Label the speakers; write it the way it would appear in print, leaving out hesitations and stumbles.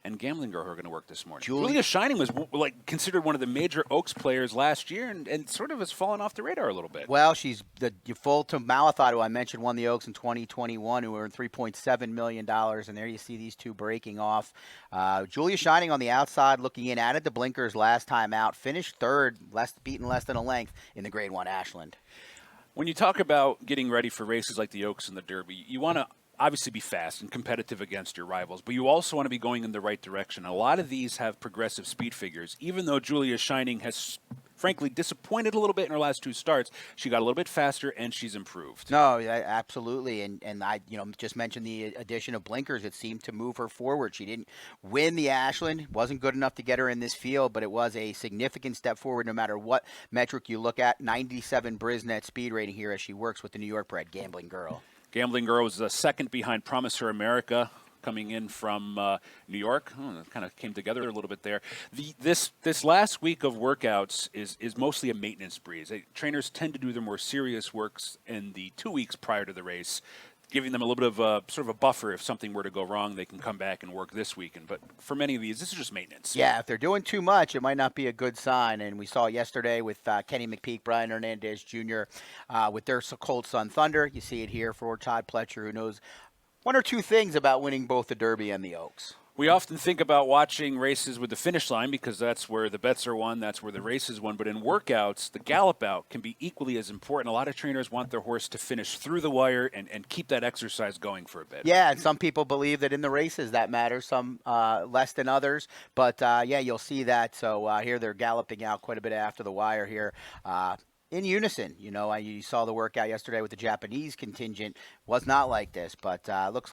Speaker 1: and Gambling Girl who are going to work this morning.
Speaker 2: Jullia
Speaker 1: Jullia Shining was considered one of the major Oaks players last year and sort of has fallen off the radar a little bit.
Speaker 2: Well, she's the full to Malathot, who I mentioned, won the Oaks in 2021, who earned $3.7 million. And there you see these two breaking off. Jullia Shining on the outside looking in, added the blinkers last time out, finished third, beaten less than a length in the Grade 1 Ashland.
Speaker 1: When you talk about getting ready for races like the Oaks and the Derby, you want to obviously be fast and competitive against your rivals, but you also want to be going in the right direction. A lot of these have progressive speed figures. Even though Jullia Shining has frankly disappointed a little bit in her last two starts, she got a little bit faster and she's improved.
Speaker 2: No, absolutely, and I just mentioned the addition of blinkers. It seemed to move her forward. She didn't win the Ashland, wasn't good enough to get her in this field, but it was a significant step forward no matter what metric you look at. 97 Brisnet speed rating here as she works with the New York bred Gambling Girl.
Speaker 1: Gambling Girl was second behind Promise Her America, coming in from New York. It kind of came together a little bit there. This last week of workouts is mostly a maintenance breeze. Trainers tend to do their more serious works in the 2 weeks prior to the race, giving them a little bit of sort of a buffer. If something were to go wrong, they can come back and work this weekend. But for many of these, this is just maintenance.
Speaker 2: Yeah, if they're doing too much, it might not be a good sign. And we saw yesterday with Kenny McPeak, Brian Hernandez Jr., with their Cold Sun Thunder. You see it here for Todd Pletcher, who knows one or two things about winning both the Derby and the Oaks.
Speaker 1: We often think about watching races with the finish line because that's where the bets are won, that's where the race is won. But in workouts, the gallop out can be equally as important. A lot of trainers want their horse to finish through the wire and keep that exercise going for a bit.
Speaker 2: Yeah, and some people believe that in the races that matters, some less than others. But, yeah, you'll see that. So here they're galloping out quite a bit after the wire here. In unison, you saw the workout yesterday with the Japanese contingent. Was not like this, but looks